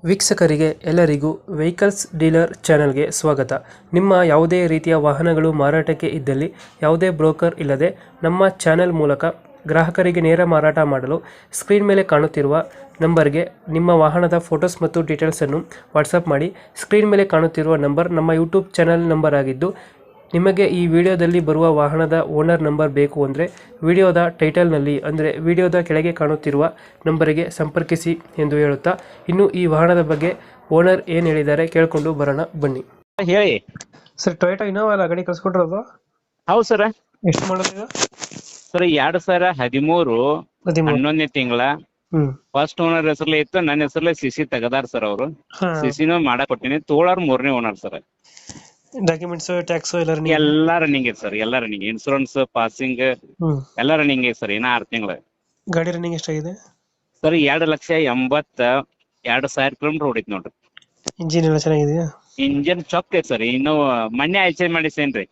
ವೀಕ್ಷಕರಿಗೆ ಎಲ್ಲರಿಗೂ vehicles dealer ಚಾನೆಲ್ಗೆ ಸ್ವಾಗತ. ನಿಮ್ಮ ಯಾವುದೇ ರೀತಿಯ ವಾಹನಗಳು ಮಾರಾಟಕ್ಕೆ ಇದ್ದಲ್ಲಿ ಯಾವುದೇ ಬ್ರೋಕರ್ ಇಲ್ಲದೆ ನಮ್ಮ ಚಾನೆಲ್ ಮೂಲಕ ಗ್ರಾಹಕರಿಗೆ ನೇರ ಮಾರಾಟ ಮಾಡಲು ಸ್ಕ್ರೀನ್ ಮೇಲೆ ಕಾಣುತ್ತಿರುವ ನಂಬರ್ಗೆ ನಿಮ್ಮ ವಾಹನದ ಫೋಟೋಸ್ ಮತ್ತು ಡೀಟೇಲ್ಸನ್ನು ವಾಟ್ಸಪ್ ಮಾಡಿ. ಸ್ಕ್ರೀನ್ ಮೇಲೆ ಕಾಣುತ್ತಿರುವ ನಂಬರ್ ನಮ್ಮ ಯೂಟ್ಯೂಬ್ ಚಾನೆಲ್ ನಂಬರ್ ಆಗಿದ್ದು, ನಿಮಗೆ ಈ ವಿಡಿಯೋದಲ್ಲಿ ಬರುವ ವಾಹನದ ಓನರ್ ನಂಬರ್ ಬೇಕು ಅಂದರೆ ವಿಡಿಯೋದ ಟೈಟಲ್ನಲ್ಲಿ ಅಂದರೆ ವಿಡಿಯೋದ ಕೆಳಗೆ ಕಾಣುತ್ತಿರುವ ನಂಬರಿಗೆ ಸಂಪರ್ಕಿಸಿ ಎಂದು ಹೇಳುತ್ತಾ, ಇನ್ನು ಈ ವಾಹನದ ಬಗ್ಗೆ ಓನರ್ ಏನು ಹೇಳಿದ್ದಾರೆ ಕೇಳಿಕೊಂಡು ಬರೋಣ ಬನ್ನಿ. ಹೇಳಿ ಸರ್, ಟೊಯೋಟಾ ಇನೋವಾ ಅಲ್ಲ ಗಾಡಿ ಕಳ್ಸ್ಕೊಟ್ರದು? ಹೌದು ಸರ್. ಎಷ್ಟು ಮಾಡೋದು ಸರ್ 2013 11ನೇ ತಿಂಗಳ ಫಸ್ಟ್ ಓನರ್ ಹೆಸರ್ಲೆ ಇತ್ತು. ನನ್ನ ಹೆಸರ್ಲೆ ಸಿಸಿ ತೆಗದಾರ ಸರ್. ಅವರು ಸಿಸಿನೂ ಮಾಡಕ್ ಕೊಟ್ಟಿನಿ. ತೋಳಾರ್ 3ನೇ ಓನರ್ ಸರ್. ಡಾಕ್ಯುಮೆಂಟ್ಸ್ ಟ್ಯಾಕ್ಸ್ ಎಲ್ಲಾ ರನ್ನಿಂಗ್ ಐತೆ ಸರ್. ಎಲ್ಲಾ ರನ್ನಿಂಗ್, ಇನ್ಶೂರೆನ್ಸ್, ಪಾಸಿಂಗ್ ಎಲ್ಲಾ ರನ್ನಿಂಗ್ ಐತೆ ಸರ್. ಇನ್ನ 6 ತಿಂಗಳ ಗಾಡಿ ರನ್ನಿಂಗ್ ಎಷ್ಟಾಗಿದೆ ಸರ್? 2,82,000 ಕಿಲೋಮೀಟರ್ ಹೊಡಿತ್ ನೋಡ್ರಿ. ಇಂಜಿನ್ ಎಲ್ಲ ಚೆನ್ನಾಗಿದೆಯಾ? ಇಂಜನ್ ಚೊಕ್ ಐತೆ ಸರ್. ಇನ್ನು ಮೊನ್ನೆ ಆಯಿಲ್ ಚೇಂಜ್ ಮಾಡಿಸೇನ್ರಿ.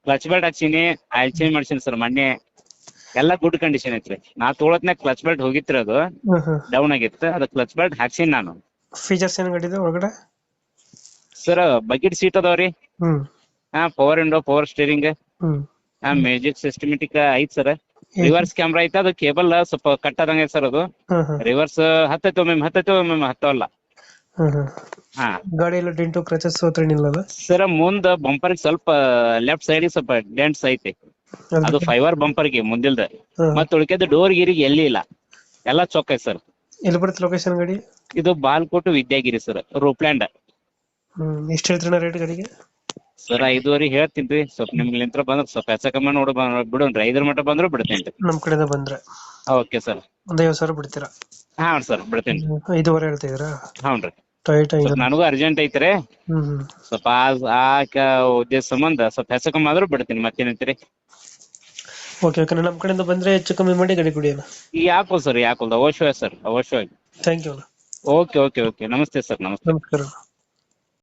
ಕ್ಲಚ್ ಬೆಲ್ಟ್ ಹಾಕ್ಸಿನಿ, ಆಯಿಲ್ ಚೇಂಜ್ ಮಾಡಿಸೀನಿ ಸರ್ ಮೊನ್ನೆ. ಎಲ್ಲಾ ಗುಡ್ ಕಂಡೀಷನ್ ಐತ್ರಿ. ನಾ ತೊಗೊಳತ್ನಾಗ ಕ್ಲಚ್ ಬೆಲ್ಟ್ ಹೋಗಿತ್ರಿ, ಅದು ಡೌನ್ ಆಗಿತ್ತು. ಅದು ಕ್ಲಚ್ ಬೆಲ್ಟ್ ಹಾಕ್ಸಿನಿ ನಾನು. ಫೀಚರ್ಸ್ ಏನ್ ಗಾಡಿ ಇದೆ ಒಳಗಡೆ? ಸರ್ ಬಕೆಟ್ ಸೀಟ್ ಅದಾವ್ರಿ. Power window, power steering, music systematic ಐತ್ ಸರ್. ರಿವರ್ಸ್ ಕ್ಯಾಮ್ರಾ ಐತೆ. ಅದು ಕೇಬಲ್ ಸ್ವಲ್ಪ ಕಟ್ ಆದಂಗ ಐತೆ ಸರ್. ಅದು ರಿವರ್ಸ್ ಹತ್ತೈತೆ, ಒಮ್ಮೆ ಹತ್ತವಲ್ಲ. ಗಾಡಿ ಎಲ್ಲ ಡೆಂಟು ಕ್ರಚಸ್ ಏನಿಲ್ಲ ಸರ್. ಮುಂದ ಬಂಪರ್ ಸ್ವಲ್ಪ ಲೆಫ್ಟ್ ಸೈಡ್ ಸ್ವಲ್ಪ ಡೆಂಟ್ಸ್ ಐತಿ. ಅದು ಫೈಬರ್ ಬಂಪರ್ಗೆ ಮುಂದಿಲ್ದ. ಮತ್ತ ಉಳಿಕೆದ ಡೋರ್ ಗೀರಿಗೆ ಎಲ್ಲಿ ಇಲ್ಲ, ಎಲ್ಲಾ ಚೊಕ್ ಐತಿ ಸರ್. ಎಲ್ಲಿ ಬರುತ್ತೆ ಲೊಕೇಶನ್ ಗಾಡಿ? ಇದು ಬಾಲ್ಕೋಟ್ ವಿದ್ಯಾಗಿರಿ ಸರ್, ರೂಪ್ಲ್ಯಾಂಡ್. ಎಷ್ಟು ಹೇಳ್ತೀರ ರೇಟ್ ಗಾಡಿಗೆ? ಸರ್ 5,500 ಹೇಳ್ತೀನಿ. ಸ್ವಲ್ಪ ನಿಮ್ಲಿಂತ್ರ ಬಂದ್ರ ಸ್ವಲ್ಪ ಹೆಚ್ಚ ಕಮ್ಮಿ ನೋಡಿ ಬಿಡೋಣ್ರಿ. 5 ಮಟ್ಟ ಬಂದ್ರು ಬಿಡ್ತೇನ್ರಿ. ನಮ್ ಕಡೆಯಿಂದ ಬಂದ್ರೆ ಓಕೆ ಸರ್. ಒಂದ್ 50,000 ಬಿಡ್ತೀರಾ? ಹಾ ಸರ್, ಬಿಡ್ತೇನ್ರಿ. 5,500 ಹೇಳ್ತಾ ಇದೀರಾ? ಹೌನ್ರಿ. ಟೊಯೋಟಾ ನನಗೂ ಅರ್ಜೆಂಟ್ ಐತ್ರಿ. ಸ್ವಲ್ಪ ಆ ಉದ್ದೇಶ ಸಂಬಂಧ ಸ್ವಲ್ಪ ಹೆಚ್ಚ ಕಮ್ಮಿ ಆದ್ರೂ ಬಿಡ್ತೀನಿ. ಮತ್ತೇನೈತ್ರಿ? ಓಕೆ ಓಕೆ, ನಮ್ ಕಡೆಯಿಂದ ಬಂದ್ರೆ ಹೆಚ್ಚು ಕಮ್ಮಿ ಮಾಡಿ ಗಾಡಿ ಕುಡಿಯೋಣ. ಯಾಕೋ ಸರ್, ಯಾಕೋ ಅವಶ್ಯವಾಗಿ ಸರ್, ಅವಶ್ಯವಾಗಿ. Thank you. Okay okay okay. ನಮಸ್ತೆ ಸರ್. ನಮಸ್ತೆ. ನಮಸ್ಕಾರ.